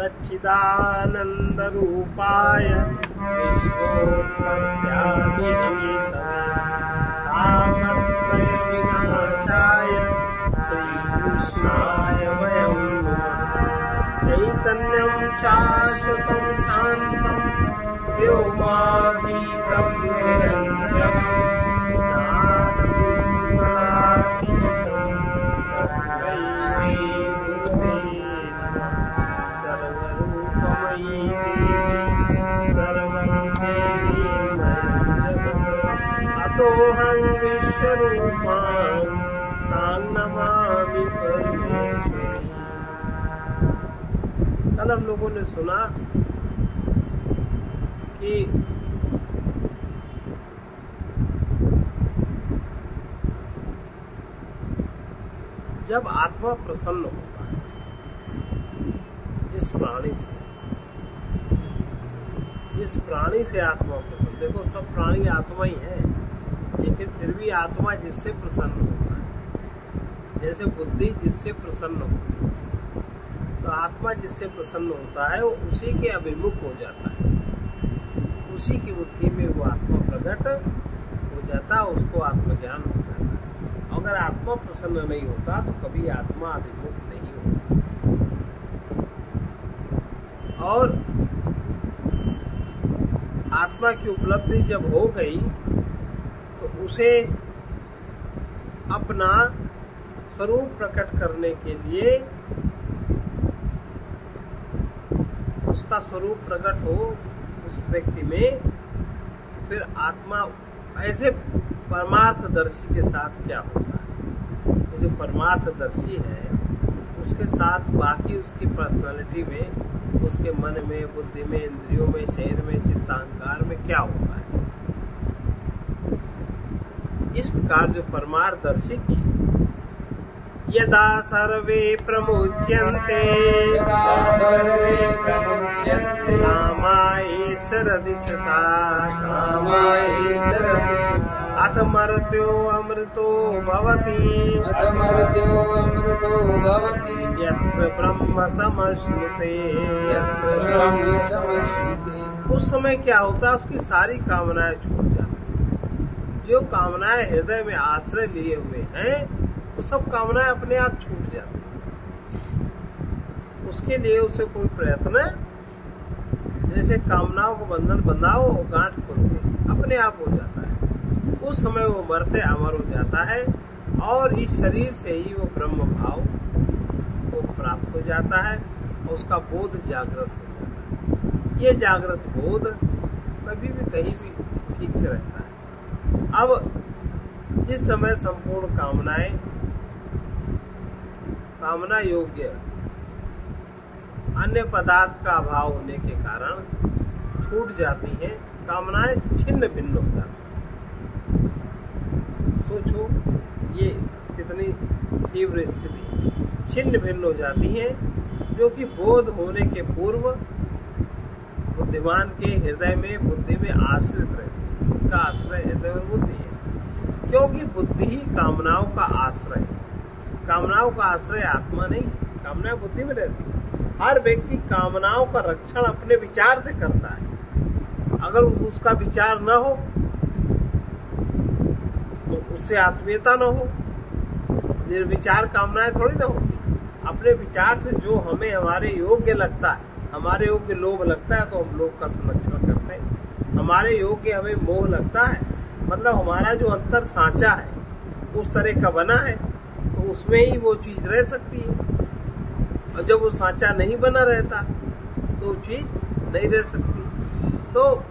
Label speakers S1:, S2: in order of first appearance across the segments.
S1: सच्चिदानन्दरूपाय विश्वोत्पत्त्यादिहेतवे श्रीकृष्णाय वयं चैतन्यं शाश्वतं शान्तं व्योमातीतं निरञ्जनं ज्ञानगुरुकलातीतं तस्मै श्रीगुरुवे सर्वरूपमयी देवी सर्वं देवी अतोऽहं विश्वरूपां तां नमामि परमेश्वरी। कल हम लोगों ने सुना कि जब आत्मा प्रसन्न होता है जिस प्राणी से आत्मा प्रसन्न, देखो सब प्राणी आत्मा ही है, लेकिन फिर भी आत्मा जिससे प्रसन्न होता है, जैसे बुद्धि जिससे प्रसन्न होती है, तो आत्मा जिससे प्रसन्न होता है वो उसी के अभिमुख हो जाता है, उसी की बुद्धि में वो आत्मा प्रकट हो जाता है, उसको आत्मज्ञान हो जाता है। अगर आत्मा प्रसन्न नहीं होता तो कभी आत्मा अभिमुख नहीं होता। और आत्मा की उपलब्धि जब हो गई तो उसे अपना स्वरूप प्रकट करने के लिए, उसका स्वरूप प्रकट हो उस व्यक्ति में, फिर आत्मा ऐसे परमार्थदर्शी के साथ क्या होता है, तो जो परमार्थदर्शी है उसके साथ बाकी उसकी पर्सनालिटी में, उसके मन में, बुद्धि में, इंद्रियों में, शरीर में, चित्तांकार में क्या होता है। इस प्रकार जो परमार्थदर्शी की यदा सर्वे प्रमुच्यन्ते कामायेशरदिशता अथ मर्त्यो अमृतो भवति यत्र ब्रह्म समश्नुते। उस समय क्या होता है, उसकी सारी कामनाएं छूट जाती, जो कामनाएं हृदय में आश्रय लिए हुए हैं वो सब कामनाएं अपने आप छूट जाती, उसके लिए उसे कोई प्रयत्न, जैसे कामनाओं को बंधन बंधाओ और गांठ खोल के अपने आप हो जाता है। उस समय वो मरते अमर हो जाता है और इस शरीर से ही वो ब्रह्म भाव को प्राप्त हो जाता है और उसका बोध जागृत हो जाता है। ये जागृत बोध कभी भी कहीं भी ठीक से रहता है। अब जिस समय संपूर्ण कामनाएं कामना योग्य अन्य पदार्थ का अभाव होने के कारण छूट जाती हैं, कामनाएं छिन्न भिन्न हो जाती हैं। सोचो ये कितनी तीव्र स्थिति, छिन्न भिन्न हो जाती हैं, जो कि बोध होने के पूर्व बुद्धिमान के हृदय में, बुद्धि में आश्रित रहती है। उनका आश्रय हृदय में बुद्धि है, क्योंकि बुद्धि ही कामनाओं का आश्रय है। कामनाओं का आश्रय आत्मा नहीं, कामनाएं बुद्धि में रहती है। हर व्यक्ति कामनाओं का रक्षण अपने विचार से करता है। अगर उसका विचार न हो तो उससे आत्मीयता न हो। निर्विचार कामनाएं थोड़ी ना होती। अपने विचार से जो हमें हमारे योग्य लगता है, हमारे योग्य लोभ लगता है तो हम लोभ का संरक्षण करते हैं। हमारे योग्य हमें मोह लगता है, मतलब हमारा जो अंतर सांचा है उस तरह का बना है, तो उसमें ही वो चीज रह सकती है। और जब वो सांचा नहीं बना रहता तो वो चीज नहीं रह सकती। तो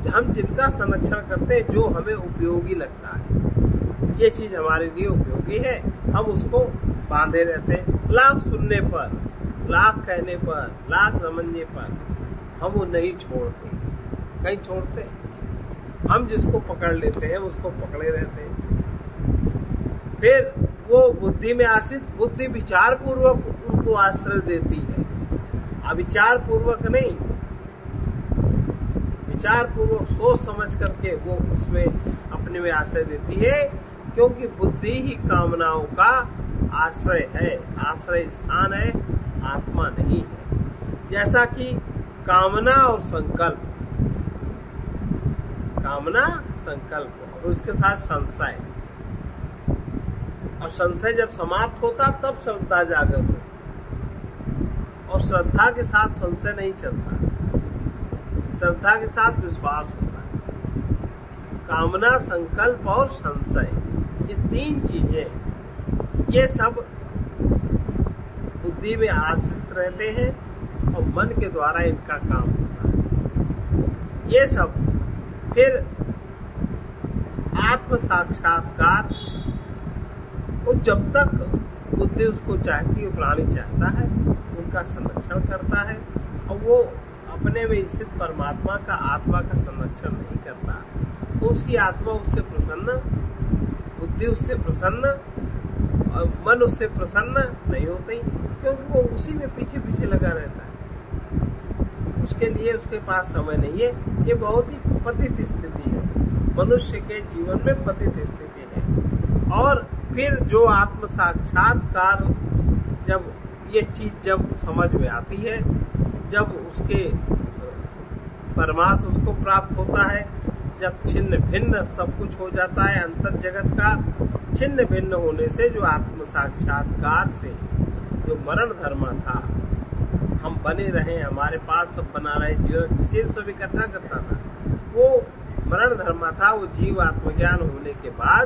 S1: हम जिनका संरक्षण करते हैं, जो हमें उपयोगी लगता है, ये चीज हमारे लिए उपयोगी है, हम उसको बांधे रहते हैं। लाख सुनने पर, लाख कहने पर, लाख समझने पर हम वो नहीं छोड़ते। कहीं छोड़ते, हम जिसको पकड़ लेते हैं उसको पकड़े रहते हैं। फिर वो बुद्धि में आश्रित, बुद्धि विचार पूर्वक उनको आश्रय देती है, अविचार पूर्वक नहीं। विचार पूर्वक सोच समझ करके वो उसमें अपने में आश्रय देती है, क्योंकि बुद्धि ही कामनाओं का आश्रय है, आश्रय स्थान है, आत्मा नहीं है। जैसा कि कामना और संकल्प, कामना संकल्प और उसके साथ संशय, और संशय जब समाप्त होता तब श्रद्धा जागृत होती, और श्रद्धा के साथ संशय नहीं चलता, श्रद्धा के साथ विश्वास होता है। कामना, संकल्प और संशय, ये तीन चीजें, ये सब बुद्धि में आश्रित रहते हैं और मन के द्वारा इनका काम होता है। ये सब फिर आत्म साक्षात्कार, वो जब तक बुद्धि उसको चाहती है, प्राणी चाहता है, उनका संरक्षण करता है, और वो अपने में स्थित परमात्मा का, आत्मा का संरक्षण नहीं करता, तो उसकी आत्मा उससे प्रसन्न, बुद्धि उससे प्रसन्न और मन उससे प्रसन्न नहीं होते, क्योंकि वो उसी में पीछे पीछे लगा रहता है। उसके लिए उसके पास समय नहीं है। ये बहुत ही पतित स्थिति है, मनुष्य के जीवन में पतित स्थिति है। और फिर जो आत्म साक्षात्कार, जब ये चीज जब समझ में आती है, जब उसके परमार्थ उसको प्राप्त होता है, जब छिन्न भिन्न सब कुछ हो जाता है, अंतर जगत का छिन्न भिन्न होने से जो आत्म साक्षात्कार से जो मरण धर्म था, हम बने रहे, हमारे पास सब बना रहे, जीवन किसी सब इकट्ठा करता था, वो मरण धर्म था। वो जीव आत्मज्ञान होने के बाद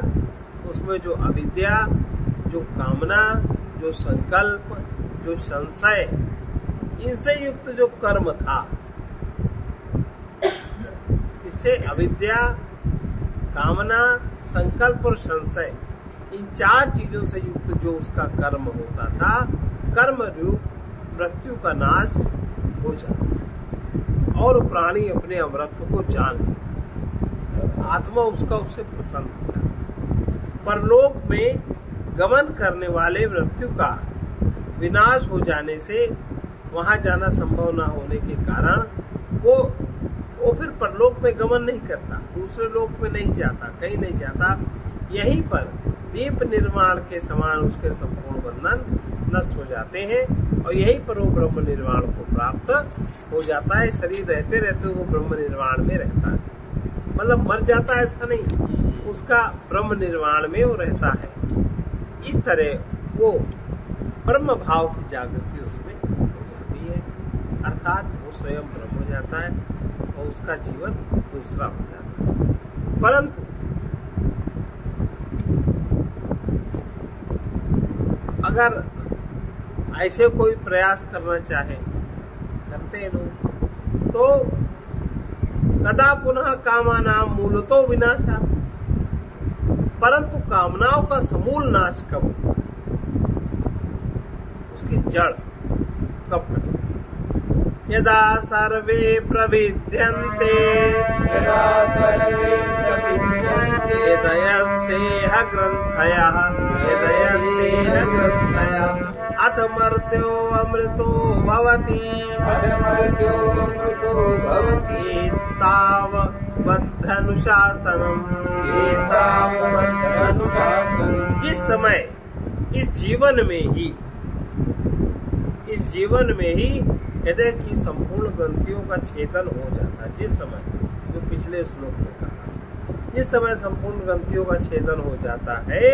S1: उसमें जो अविद्या, जो कामना, जो संकल्प, जो संशय, इनसे युक्त जो कर्म था, इससे अविद्या, कामना, संकल्प और संशय, इन चार चीजों से युक्त जो उसका कर्म होता था, कर्म रूप मृत्यु का नाश हो जाता और प्राणी अपने अमरत्व को जान लेता, आत्मा उसका उससे प्रसन्न हो जाता। परलोक में गमन करने वाले मृत्यु का विनाश हो जाने से वहां जाना संभव न होने के कारण वो फिर परलोक में गमन नहीं करता, दूसरे लोक में नहीं जाता, कहीं नहीं जाता। यहीं पर दीप निर्माण के समान उसके संपूर्ण बंधन नष्ट हो जाते हैं और यहीं पर वो ब्रह्म निर्वाण को प्राप्त हो जाता है। शरीर रहते रहते वो ब्रह्म निर्वाण में रहता है, मतलब मर जाता है ऐसा नहीं, उसका ब्रह्म निर्वाण में वो रहता है। इस तरह वो ब्रह्म भाव की जागृति उसमें हो जाती है, अर्थात वो स्वयं ब्रह्म हो जाता है और उसका जीवन दूसरा हो जाता है। परंतु अगर ऐसे कोई प्रयास करना चाहे, करते हैं लोग, तो कदा पुनः कामानाम मूलतो विनाशा, परंतु कामनाओं का समूल नाश कब होगा, उसकी जड़ कब करें? यदा सर्वे प्रविद्यन्ते,
S2: यदा सर्वे प्रविद्यन्ते,
S1: हृदयस्येह ग्रन्थयः, हृदयस्येह ग्रन्थयः, अथ मर्त्यो अमृतो भवति,
S2: अथ मर्त्यो अमृतो भवति,
S1: एतावदनुशासनम्,
S2: एतावदनुशासनम्।
S1: जिस समय इस जीवन में ही हृदय की संपूर्ण ग्रंथियों का छेदन हो जाता है, जिस समय, जो पिछले श्लोक में कहा, जिस समय संपूर्ण ग्रंथियों का छेदन हो जाता है,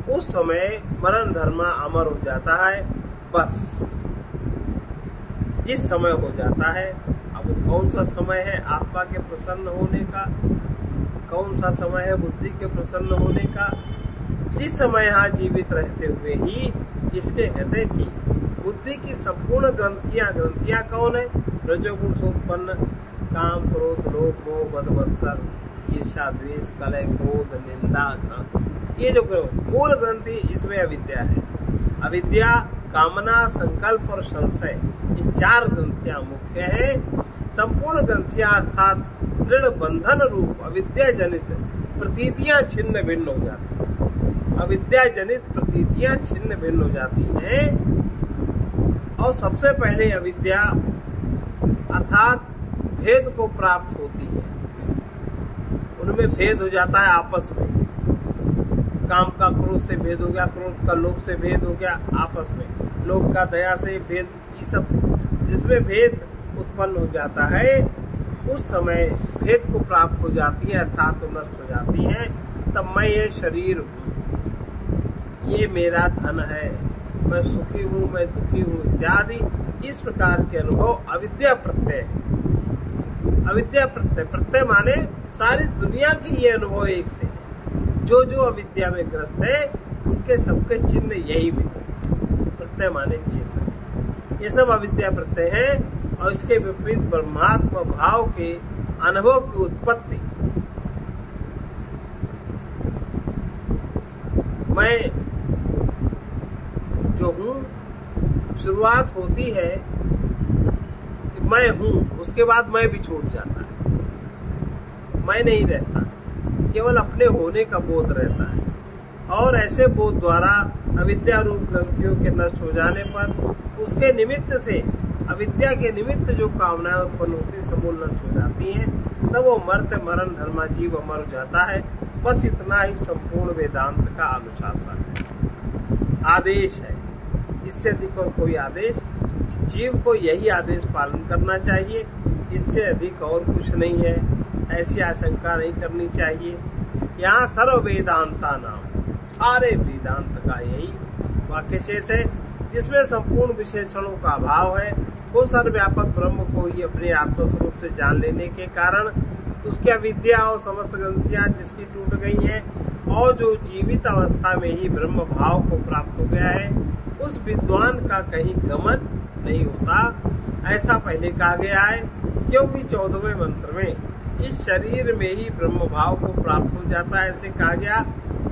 S1: उस समय मरण धर्म अमर हो जाता है। बस जिस समय हो जाता है, अब वो कौन सा समय है आत्मा के प्रसन्न होने का, कौन सा समय है बुद्धि के प्रसन्न होने का? जिस समय यहाँ जीवित रहते हुए ही इसके हृदय की, बुद्धि की संपूर्ण ग्रंथियां कौन है? रजोगुण से उत्पन्न काम, क्रोध, लोभ, मोह, मद, मत्सर, ईर्ष्या, द्वेष, कलह, क्रोध, निंदा, ये जो मूल ग्रंथि, इसमें अविद्या है। अविद्या, कामना, संकल्प और संशय, ये चार ग्रंथियां मुख्य है। संपूर्ण ग्रंथियां अर्थात दृढ़ बंधन रूप अविद्या जनित प्रतीतियां छिन्न भिन्न हो जाती, अविद्या जनित प्रतीतियां छिन्न भिन्न हो जाती हैं। और सबसे पहले अविद्या अर्थात भेद को प्राप्त होती है, उनमें भेद हो जाता है आपस में। काम का क्रोध से भेद हो गया, क्रोध का लोभ से भेद हो गया आपस में, लोभ का दया से भेद, ये सब जिसमें भेद उत्पन्न हो जाता है, उस समय भेद को प्राप्त हो जाती है, अर्थात तो नष्ट हो जाती है। तब मैं ये शरीर हूँ, ये मेरा धन है, मैं सुखी हूँ, मैं दुखी हूँ इत्यादि इस प्रकार के अनुभव अविद्या प्रत्यय है। अविद्या प्रत्यय, प्रत्यय माने सारी दुनिया की ये अनुभव एक से है। जो जो अविद्या में ग्रस्त है उनके सबके चिन्ह यही मिले। प्रत्यय माने चिन्ह, ये सब अविद्या प्रत्यय है। और इसके विपरीत ब्रह्मात्म भाव के अनुभव की उत्पत्ति, मैं जो हूँ, शुरुआत होती है कि मैं हूँ, उसके बाद मैं भी छूट जाता है, मैं नहीं रहता, केवल अपने होने का बोध रहता है। और ऐसे बोध द्वारा अविद्या रूप ग्रंथियों के नष्ट हो जाने पर उसके निमित्त से, अविद्या के निमित्त जो कामनाएं उत्पन्न होती समूल नष्ट हो जाती हैं, तब वो मर्त्य मरण धर्मा जीव अमर हो जाता है। बस इतना ही संपूर्ण वेदांत का अनुशासन है, आदेश है। इससे अधिक और कोई आदेश, जीव को यही आदेश पालन करना चाहिए, इससे अधिक और कुछ नहीं है, ऐसी आशंका नहीं करनी चाहिए। यहाँ सर्व वेदांता नाम, सारे वेदांत का यही वाक्य शेष है, जिसमें संपूर्ण विशेषणों का अभाव है। वो सर्वव्यापक ब्रह्म को ही अपने आत्मस्वरूप से जान लेने के कारण उसकी अविद्या और समस्त ग्रंथियां जिसकी टूट गई हैं, और जो जीवित अवस्था में ही ब्रह्म भाव को प्राप्त हो गया है, उस विद्वान का कहीं गमन नहीं होता, ऐसा पहले कहा गया है। क्योंकि 14वें मंत्र में इस शरीर में ही ब्रह्म भाव को प्राप्त हो जाता है, ऐसे कहा गया।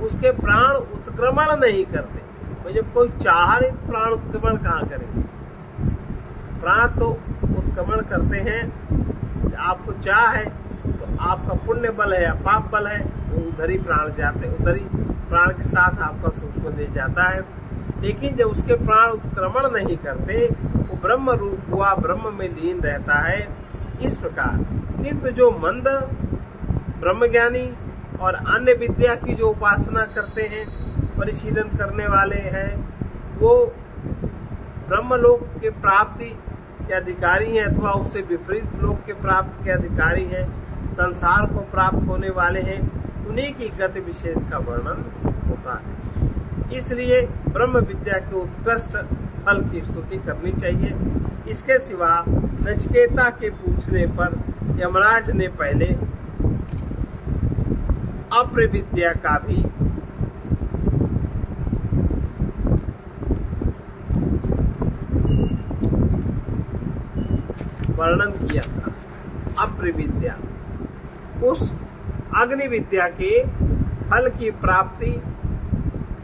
S1: उसके प्राण उत्क्रमण नहीं करते, तो जब कोई चाह नहीं तो प्राण उत्क्रमण कहाँ करेंगे? प्राण तो उत्क्रमण करते हैं। आपको चाह है तो आपका पुण्य बल है या पाप बल है, वो उधर ही प्राण जाते, उधर ही प्राण के साथ आपका सूक्ष्म देह जाता है। लेकिन जब उसके प्राण उत्क्रमण नहीं करते, वो ब्रह्म रूप हुआ ब्रह्म में लीन रहता है, इस प्रकार। किंतु जो मंद ब्रह्मज्ञानी और अन्य विद्या की जो उपासना करते हैं, परिशीलन करने वाले हैं, वो ब्रह्मलोक के प्राप्ति के अधिकारी हैं अथवा उससे विपरीत लोक के प्राप्ति के अधिकारी हैं, संसार को प्राप्त होने वाले हैं, उन्हीं की गति विशेष का वर्णन होता है। इसलिए ब्रह्म विद्या के उत्कृष्ट फल की स्तुति करनी चाहिए। इसके सिवा नचिकेता के पूछने पर यमराज ने पहले अप्र विद्या का भी वर्णन किया था। अप्र विद्या, उस अग्नि विद्या के फल की प्राप्ति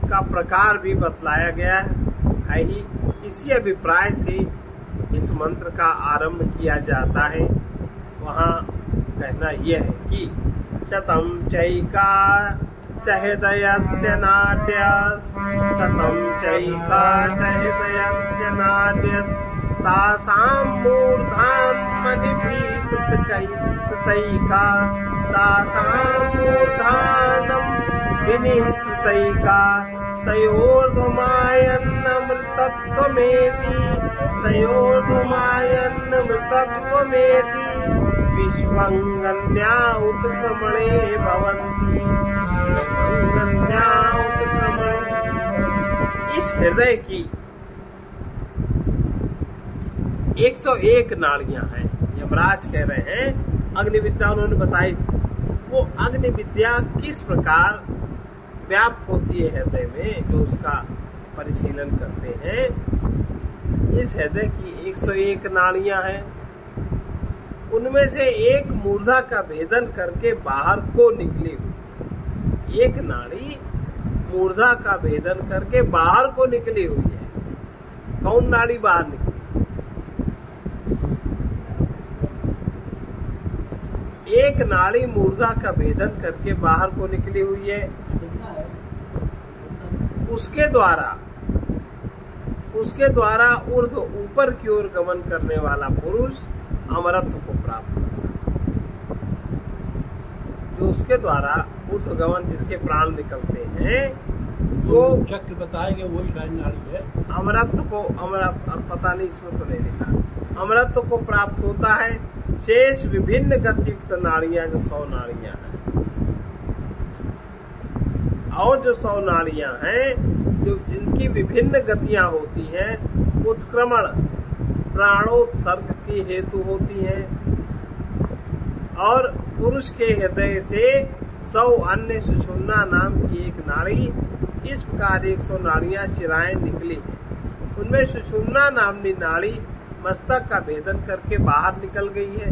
S1: का प्रकार भी बतलाया गया है ही। इसी अभिप्राय से इस मंत्र का आरंभ किया जाता है। वहाँ कहना यह है कि शतम चैका चहृदयस्य नाट्य, शतम चैका चहृदयस्य नाट्य, तासां मूर्धान् मणिभिः सुतैका, तासां मूर्धानं विनिः तयोर्धुमायन्नमृतत्वमेति, तयोर्धुमायन्नमृतत्वमेति विश्वंगन्या उत्क्रमणे भवन्ति, विश्वंगन्या उत्क्रमणे। इस हृदय की 101 नाड़ियां हैं। यमराज कह रहे हैं अग्नि विद्या उन्होंने बताई। वो अग्नि विद्या किस प्रकार व्याप्त होती है हृदय में, जो उसका परिशीलन करते हैं। इस हृदय की 101 नाड़ियां हैं। उनमें से एक मूर्धा का भेदन करके बाहर को निकली हुई, एक नाड़ी मूर्धा का भेदन करके बाहर को निकली हुई है। कौन नाड़ी बाहर निकली? एक नाड़ी मूर्धा का भेदन करके बाहर को निकली हुई है। उसके द्वारा ऊर्ध्व ऊपर की ओर गमन करने वाला पुरुष अमरत्व को प्राप्त, जो उसके द्वारा ऊर्ध्व गमन, जिसके प्राण निकलते हैं, वो
S3: चक्र बताएंगे वही नाड़ी है।
S1: अमरत्व को, अमर पता नहीं, इसमें तो नहीं लिखा, अमृत को प्राप्त होता है। शेष विभिन्न गतियुक्त नाड़ियां जो 100 नाड़ियां हैं, और जो 100 नाड़ियां हैं जो जिनकी विभिन्न गतियां होती हैं, उत्क्रमण प्राणोत्सर्ग की हेतु होती हैं, और पुरुष के हृदय से 100 अन्य सुषुम्ना नाम की एक नाड़ी, इस प्रकार 100 नाड़ियां शिराएं निकली हैं। उनमें सुषुम्ना नामनी नाड़ी मस्तक का भेदन करके बाहर निकल गई है।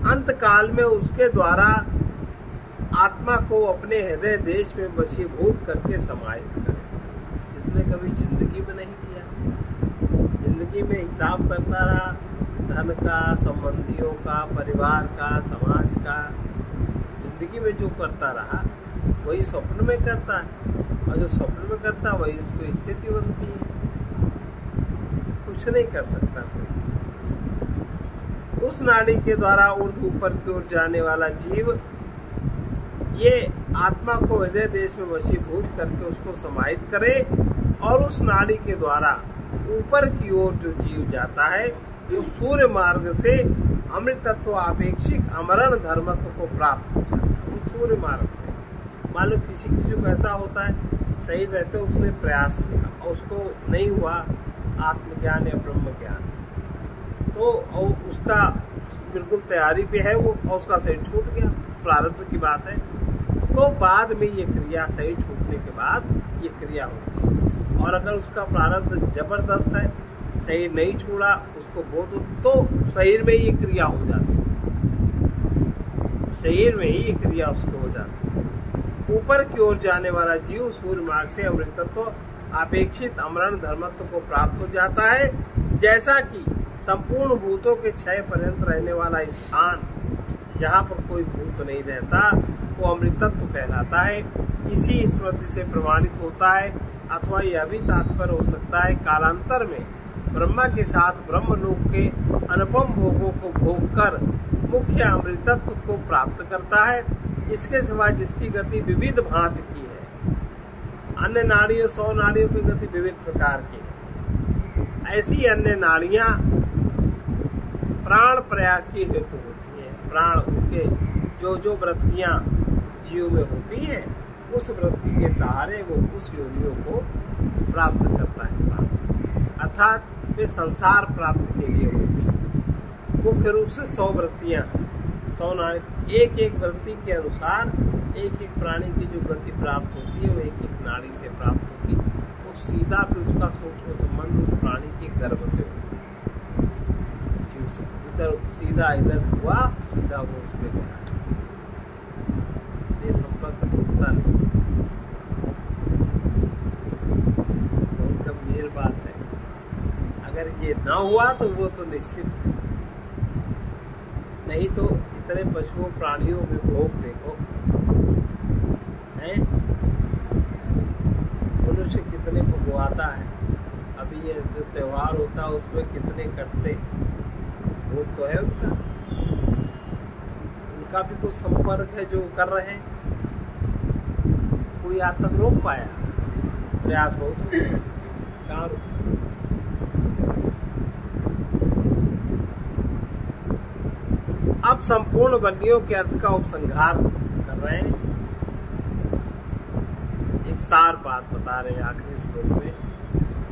S1: अंत काल में उसके द्वारा आत्मा को अपने हृदय देश में वशीभूत करके समाहित करे। जिसने कभी जिंदगी में नहीं किया, जिंदगी में हिसाब करता रहा, धन का, संबंधियों का, परिवार का, समाज का, जिंदगी में जो करता रहा वही स्वप्न में करता है, और जो स्वप्न में करता वही उसको स्थिति बनती है। कुछ नहीं कर सकता कोई। उस नाड़ी के द्वारा ऊर्ध्व ऊपर की ओर जाने वाला जीव ये आत्मा को हृदय देश में वशीभूत करके उसको समाहित करे, और उस नाड़ी के द्वारा ऊपर की ओर जो जीव जाता है वो सूर्य मार्ग से अमृत तत्व अपेक्षित अमरण धर्मत्व को प्राप्त होता है। वो सूर्य मार्ग से, मान लो किसी को ऐसा होता है, सही रहते उसने प्रयास किया और उसको नहीं हुआ आत्मज्ञान या ब्रह्म ज्ञान, तो उसका बिल्कुल तैयारी पे है वो, और उसका शरीर छूट गया, प्रारब्ध की बात है, तो बाद में ये क्रिया, शरीर छूटने के बाद ये क्रिया होती है। और अगर उसका प्रारब्ध जबरदस्त है, शरीर नहीं छूड़ा, उसको बहुत, तो शरीर में ये क्रिया हो जाती है, शरीर में ही ये क्रिया उसको हो जाती है। ऊपर की ओर जाने वाला जीव सूर्य मार्ग से अमृतत्व अपेक्षित अमरण धर्मत्व को प्राप्त हो जाता है। जैसा कि संपूर्ण भूतों के क्षय पर्यंत रहने वाला स्थान, जहाँ पर कोई भूत नहीं रहता, वो अमृतत्व कहलाता है। इसी स्मृति से प्रमाणित होता है, अथवा यह भी तात्पर्य हो सकता है कालांतर में ब्रह्मा के साथ ब्रह्मलोक के अनुपम भोगों को भोग कर मुख्य अमृतत्व को प्राप्त करता है। इसके सिवा जिसकी गति विविध भांति की है, अन्य नाड़ियों 100 नाड़ियों की गति विविध प्रकार की है, ऐसी अन्य नाड़ियां प्राण प्रयाग की हेतु होती है। प्राण उनके जो वृत्तियां जीव में होती है, उस वृत्ति के सहारे वो उस योनियों को प्राप्त करता है, अर्थात वे संसार प्राप्ति के लिए होती है। मुख्य रूप से 100 वृत्तियां, 100 नाड़ी, एक एक वृत्ति के अनुसार एक एक प्राणी की जो गति प्राप्त होती है वो एक एक नाड़ी से प्राप्त होती है। वो सीधा भी उसका सूक्ष्म संबंध उस प्राणी के गर्भ से होता है, जीव से। इधर सीधा इधर से हुआ, सीधा वो उसमें गया, से संपर्क टूटता नहीं। बहुत गंभीर बात है। अगर ये ना हुआ तो वो तो निश्चित है, नहीं तो इतने पशुओं प्राणियों में भोग देखो है, मनुष्य कितने भोगवाता है। अभी ये जो त्योहार होता है उसमें कितने कटते, भोग तो है उनका भी कुछ संपर्क है जो कर रहे हैं। कोई आज तक रोक पाया, प्रयास बहुत कहाँ रोक। अब संपूर्ण वर्णियों के अर्थ का उपसंहार कर रहे हैं, एक सार बात बता रहे हैं आखिरी श्लोक में।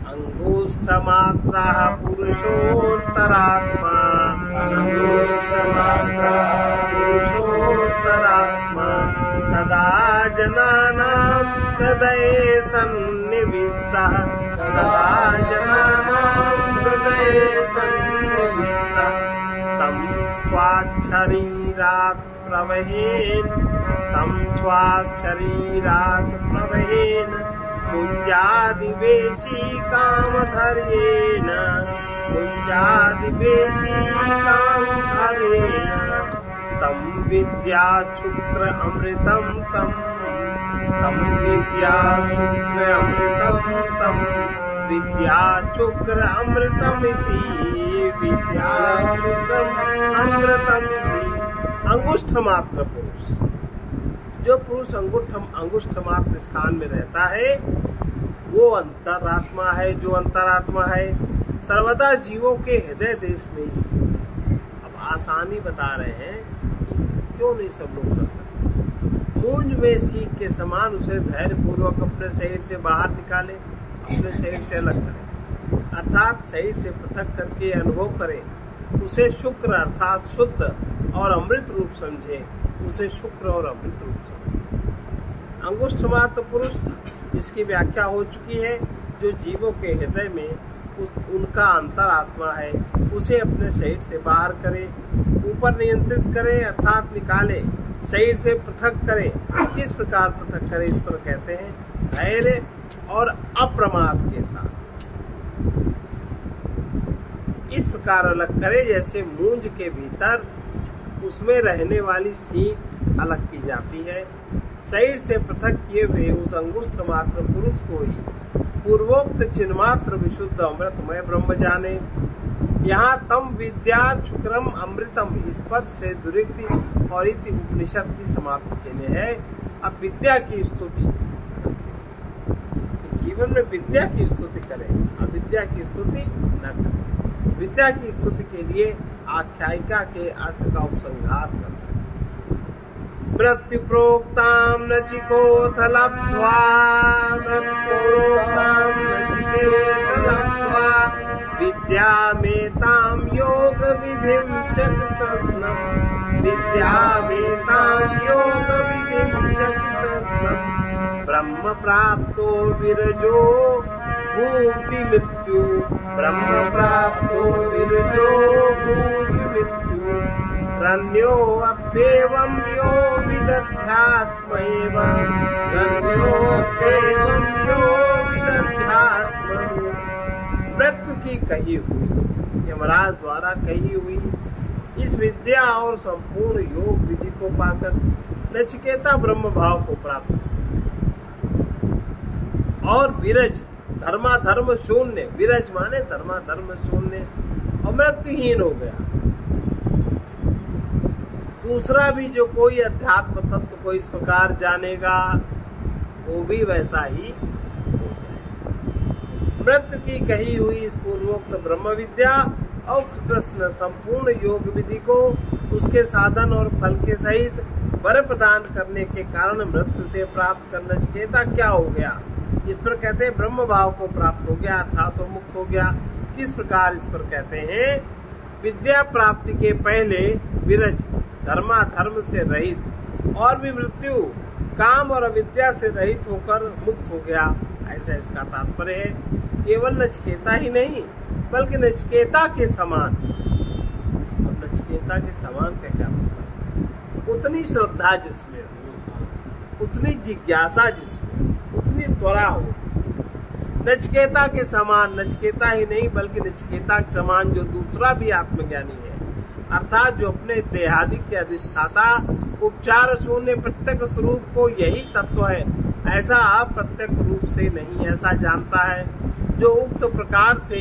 S1: अंगुष्ठ मात्रा पुरुषोत्तरात्मा,
S2: अंगुष्ठ मात्रा
S1: पुरुषोत्तरात्मा, सदा जनानां हृदये सन्निविष्टः, सदा जनानां हृदये सन्निविष्टः। तं स्वाच्छरीरात् प्रवहेन्, तं स्वाच्छरीरात् प्रवहेन्, मुञ्जादिवेशी कामधर्येण, मुञ्जादिवेशी कामधर्येण। तं विद्याच्छुक्र अमृतं तं, तं विद्याच्छुक्र अमृतं तं, विद्याच्छुक्र अमृतमिति, विद्याच्छुक्र अमृतमिति। अंगुष्ठ मात्र पुरुष, जो पुरुष अंगुष्ठ मात्र स्थान में रहता है वो अंतरात्मा है। जो अंतरात्मा है सर्वदा जीवों के हृदय देश में स्थित है। अब आसानी बता रहे हैं कि क्यों नहीं सब लोग कर सकते। मूंज में सीख के समान उसे धैर्य पूर्वक अपने शरीर से बाहर निकाले, अपने शरीर से अलग करे, अर्थात शरीर से पृथक करके अनुभव करे। उसे शुक्र अर्थात शुद्ध और अमृत रूप समझे, उसे शुक्र और अमृत रूप समझे। अंगुष्ठ मात्र पुरुष, इसकी व्याख्या हो चुकी है, जो जीवों के हृदय में उनका अंतरात्मा है, उसे अपने शरीर से बाहर करे, ऊपर नियंत्रित करे अर्थात निकाले, शरीर से पृथक करे। किस प्रकार पृथक करे, इस पर कहते हैं धैर्य और अप्रमाद के साथ। इस प्रकार अलग करे जैसे मूंज के भीतर उसमें रहने वाली सीख अलग की जाती है। शरीर से पृथक किए हुए उस अंगुष्ठ मात्र पुरुष को ही पूर्वोक्त चिन्मात्र विशुद्ध अमृतमय ब्रह्म जाने। यहाँ तम विद्या शुक्रम अमृतम इस पद से दुरिक्ति और इति उपनिषद की समाप्ति के लिए है। अब विद्या की स्तुति, जीवन में विद्या की स्तुति करें, अविद्या की स्तुति न करें। विद्या की स्तुति के लिए आख्यायिका के अर्थ का उपसंहार करते हैं। मृत्यु प्रोक्ताम नचिकोथ लब्ध्वा, प्रोक्ताम नचिकेत लब्ध्वा, विद्यामेतां योग विधिं चकृतस्नम्, विद्यामेतां योग विधिं चकृतस्नम्। ब्रह्म प्राप्तो विरजो भूति मृत्यु, ब्रह्म प्राप्तो विरजो भूति मृत्यु। रण्यो अप्येवं यो विदध्यात्मैव, रण्यो अप्येवं यो विदध्यात्म। मृत्यु की कही हुई, यमराज द्वारा कही हुई इस विद्या और संपूर्ण योग विधि को पाकर नचिकेता ब्रह्म भाव को प्राप्त और विरज धर्माधर्म शून्य, विरज माने धर्माधर्म शून्य और मृत्युहीन हो गया। दूसरा भी जो कोई अध्यात्म तत्व को इस प्रकार जानेगा वो भी वैसा ही हो जाएगा। मृत्यु की कही हुई इस पूर्वोक्त ब्रह्म विद्या और कृष्ण संपूर्ण योग विधि को उसके साधन और फल के सहित वर प्रदान करने के कारण मृत्यु से प्राप्त करना नचिकेता क्या हो गया, इस पर कहते हैं ब्रह्म भाव को प्राप्त हो गया अर्थात तो मुक्त हो गया। किस प्रकार, इस पर कहते हैं विद्या प्राप्ति के पहले विरज धर्माधर्म से रहित और भी मृत्यु काम और अविद्या से रहित होकर मुक्त हो गया, ऐसा इसका तात्पर्य है। केवल नचिकेता ही नहीं बल्कि नचिकेता के समान। और नचिकेता के समान का क्या मतलब, उतनी श्रद्धा जिसमें हो, उतनी जिज्ञासा जिसमें, उतनी त्वरा हो। नचिकेता के समान, नचिकेता ही नहीं बल्कि नचिकेता के समान जो दूसरा भी आत्मज्ञानी है, अर्थात जो अपने देहादि के अधिष्ठाता उपचार शून्य प्रत्यक्ष स्वरूप को यही तत्व है ऐसा अप्रत्यक्ष रूप से नहीं ऐसा जानता है, जो उक्त प्रकार से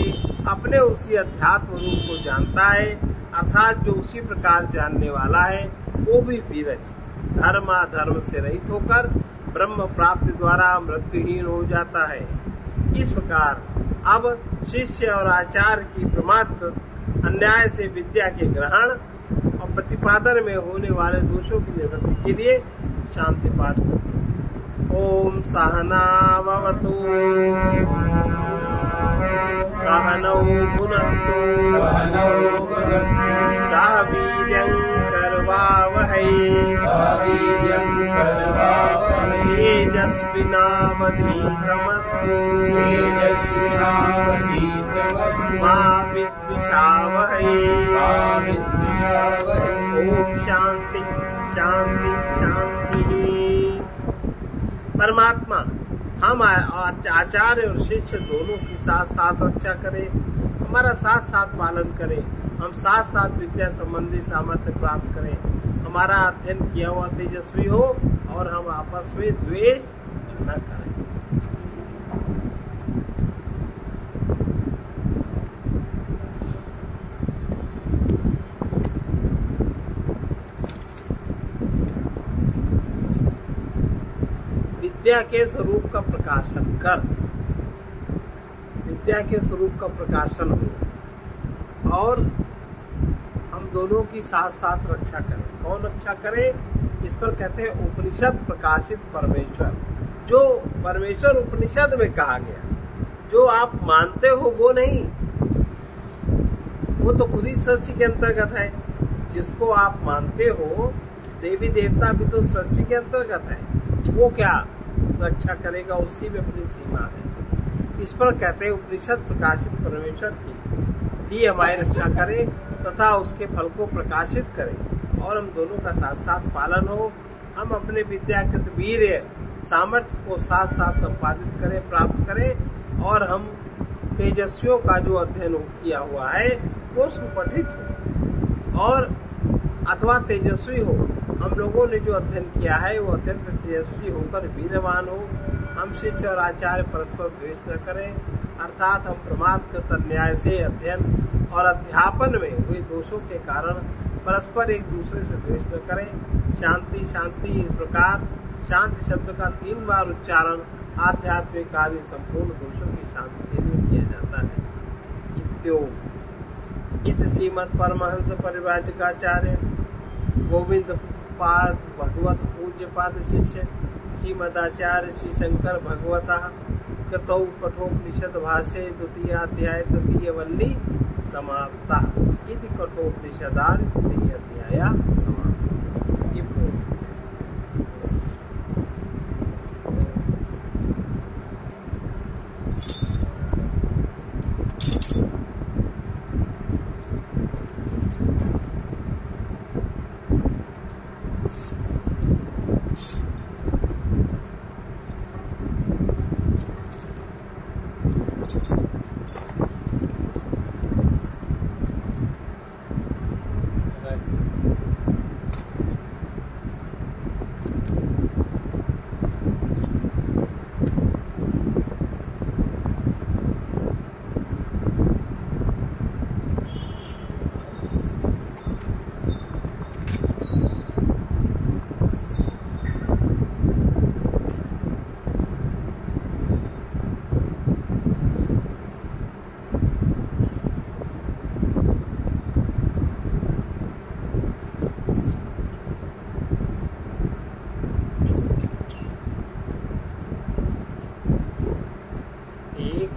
S1: अपने उसी अध्यात्म रूप को जानता है, अर्थात जो उसी प्रकार जानने वाला है, वो भी विरज धर्माधर्म से रहित होकर ब्रह्म प्राप्ति द्वारा मृत्युहीन हो जाता है। इस प्रकार अब शिष्य और आचार्य की प्रमादकृत अन्याय से विद्या के ग्रहण और प्रतिपादन में होने वाले दोषों की निवृत्ति के लिए शांति पाठ करते। ओम सहना भवतु सहनौ भुनक्तु सह वीर्यं करवावहै तेजस्विनावधीतमस्तु मा विद्विषावहै। ओम शांति शांति शांति। परमात्मा हम आचार्य और शिष्य दोनों की साथ साथ रक्षा करें, हमारा साथ साथ पालन करें, हम साथ साथ विद्या संबंधी सामर्थ्य प्राप्त करें, हमारा अध्ययन किया हुआ तेजस्वी हो और हम आपस में द्वेष न करें। विद्या के स्वरूप का प्रकाशन कर, विद्या के स्वरूप का प्रकाशन हो और हम दोनों की साथ साथ रक्षा करें। कौन रक्षा करे? इस पर कहते हैं उपनिषद प्रकाशित परमेश्वर। जो परमेश्वर उपनिषद में कहा गया, जो आप मानते हो वो नहीं, वो तो खुद ही सृष्टि के अंतर्गत है। जिसको आप मानते हो, देवी देवता भी तो सृष्टि के अंतर्गत है, वो क्या रक्षा करेगा? उसकी भी अपनी सीमा है। इस पर कहते हैं उपनिषद प्रकाशित परमेश्वर की हमारी रक्षा करे तथा उसके फल को प्रकाशित करे और हम दोनों का साथ साथ पालन हो। हम अपने विद्याकृत वीर्य सामर्थ्य को साथ साथ संपादित करें, प्राप्त करें और हम तेजस्वियों का जो अध्ययन किया हुआ है वो सुपठित हो और अथवा तेजस्वी हो। हम लोगों ने जो अध्ययन किया है वो अत्यंत तेजस्वी होकर वीरवान हो। हम शिष्य और आचार्य परस्पर द्वेष न करें, अर्थात हम प्रमादकृत अन्याय से अध्ययन और अध्यापन में हुए दोषों के कारण परस्पर एक दूसरे से द्वेष न करें। शांति शांति, इस प्रकार शांति शब्द का 3 बार उच्चारण आध्यात्मिक आदि संपूर्ण दोषों की शांति के लिए किया जाता है। इत श्रीमद परमहंस परिव्राजकाचार्य गोविंद पाद भगवत पूज्य पाद शिष्य श्रीमदाचार्य श्री शंकर भगवता कृतौ कठोपनिषद भाष्ये 2य अध्याय 2य वल्ली समाप्ता। इति कठोपनिषदार 2य अध्याय समाप्ता।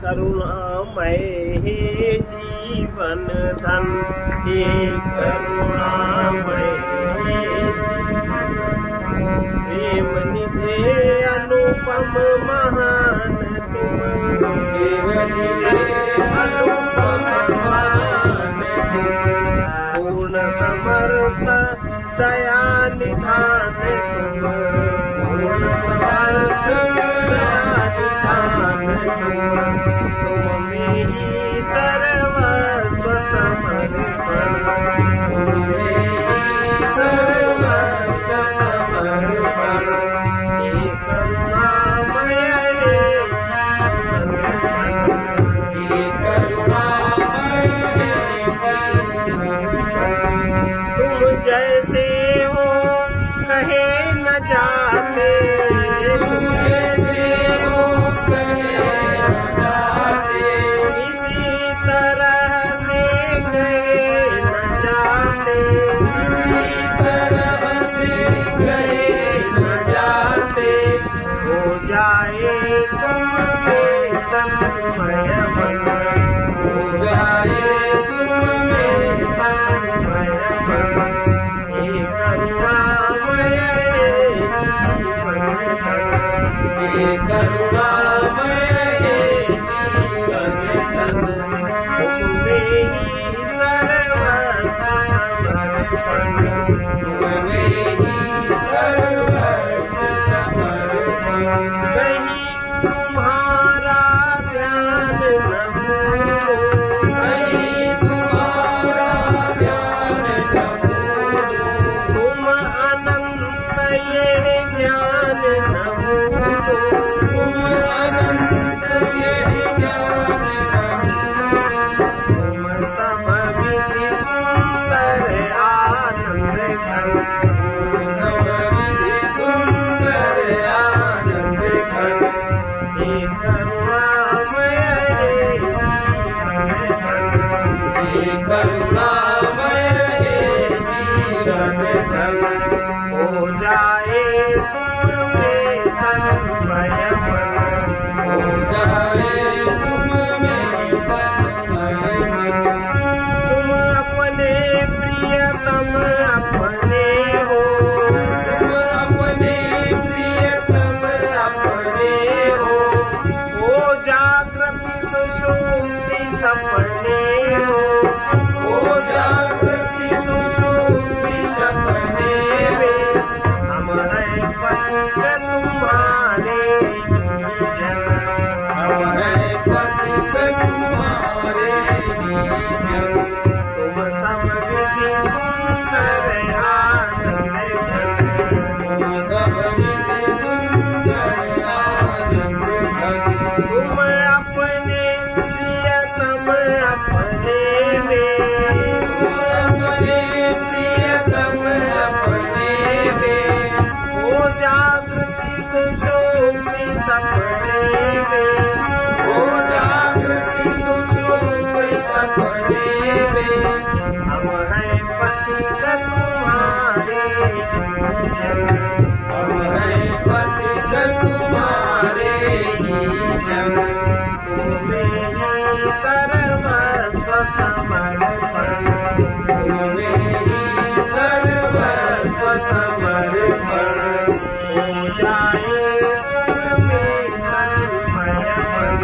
S1: करुणामय हे जीवन धन, हे करुणामय प्रेम निधे अनुपम महान तुम, प्रेम निधे अनुपम महान तुम, पूर्ण समर्थ दया निधान तुम, पूर्ण समर्थ दया निधान तुम में ही सर्वस्व समर्पण, तुम में ही सर्वस्व समर्पण, हे करुणामय हे करुणामय तुम जैसे हो कहे न जाते, तुम जैसे हो कहे न जाते, इसी तरह से कहे न जाते, इसी तरह से कहे न जाते, हो जाए तुम में तन्मय मन, हो जाए तुम में तन्मय मन, हे करुणामय हे करुणामय जीवन धन, तुम में ही सर्वस्व समर्पण, तुम में ही सर्वस्व समर्पण, कहीं तुम्हारा ध्यान न भूलो, कहीं तुम्हारा ध्यान न भूलो, तुम अनंत ये ज्ञान न भूलो, तुम अनंत ये ज्ञान न भूलो, तुम समविधि सुंदर आनंद घन, तुम समविधि सुंदर आनंद घन, हे करुणामय
S2: करुणामय हे जीवन धन
S1: हो जाए तुम में तन्मय मन,
S2: हो जाए तुम में तन्मय मन
S1: तुम अपने प्रियतम अपने हो,
S2: तुम अपने प्रियतम अपने हो
S1: जागृति सुषुप्ति सपने हो
S2: जागृति सुषुप्ति सपने
S1: हम हैं पथिक तुम्हारे जन,
S2: हम हैं पथिक तुम्हारे जन
S1: तुम सब विधि सुंदर आनंद घन,
S2: तुम सब विधि सुंदर आनंद घन
S1: तुम अपने प्रियतम अपने में,
S2: अपने प्रियतम अपने में
S1: हो जागृति सुषुप्ति सपने में,
S2: हो जागृति सुषुप्ति सपने में
S1: हम हैं पथिक तुम्हारे जन,
S2: हम हैं पथिक तुम्हारे ही जन
S1: तुम्हें ही सर्वस्व समर्पण,
S2: तुम्हें ही सर्वस्व समर्पण
S1: हो जाए तुम्हें तन्मय मन,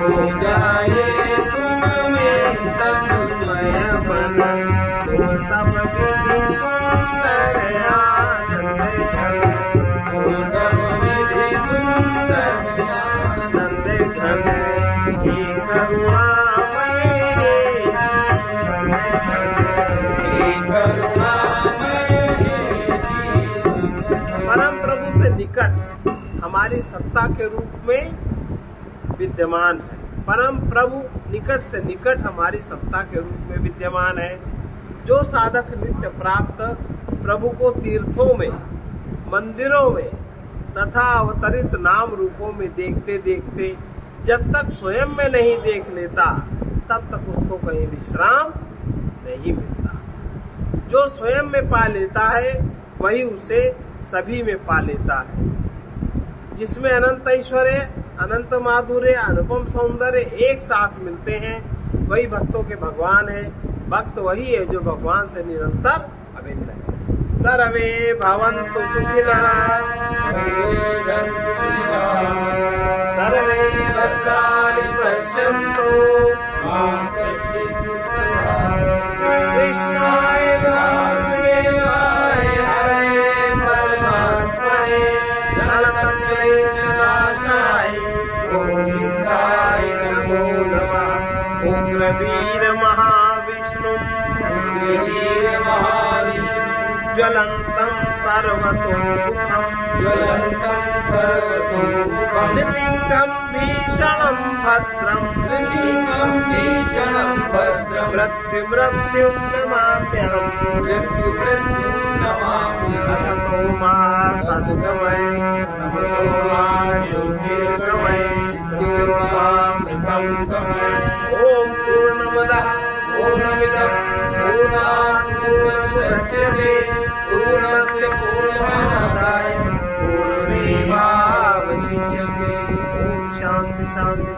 S2: हो जाए तुम में तन्मय मन
S1: वो सब विधि सुंदर आनंद घन,
S2: हो सब विधि सुंदर
S1: आनंद घन हे करुणामय हे जीवन धन।
S2: हे करुणामय हे जीवन
S1: परम प्रभु से निकट हमारी सत्ता के रूप में विद्यमान है। परम प्रभु निकट से निकट हमारी सत्ता के रूप में विद्यमान है। जो साधक नित्य प्राप्त प्रभु को तीर्थों में, मंदिरों में तथा अवतरित नाम रूपों में देखते देखते जब तक स्वयं में नहीं देख लेता, तब तक उसको कहीं विश्राम नहीं मिलता। जो स्वयं में पा लेता है वही उसे सभी में पा लेता है। जिसमें अनंत ऐश्वर्य, अनंत माधुर्य, अनुपम सौंदर्य एक साथ मिलते हैं, वही भक्तों के भगवान है। भक्त वही है जो भगवान से निरंतर अभिन्न है। सर्वे भवन्तु सुखिनः, सर्वे भद्राणि पश्यन्तु, कृष्णाय वासुदेवाय हरे परमात्मने प्रणतक्लेशनाशाय गोविन्दाय नमो नमः। उग्रवीर महाविष्णु
S2: उग्रवीर महाविष्णु
S1: ज्वलन्तं सर्वतोमुखम्,
S2: ज्वलन्तं सर्वतोमुखम्
S1: नृसिंहं भीषणं भद्रं,
S2: नृसिंहं भीषणं भद्रं
S1: मृत्युं नमाम्यहम्।
S2: मृत्युं नमाम्यहम्।
S1: असतो मा सद्गमय, तमसो मा ज्योतिर्गमय,
S2: मृत्युर्मामृतं गमय।
S1: ॐ पूर्णमदः
S2: पूर्णमिदं पूर्णात् पूर्णमुदच्यते पूर्णस्य पूर्णमादाय पूर्णमेवावशिष्यते।
S1: ॐ शान्ति शान्ति।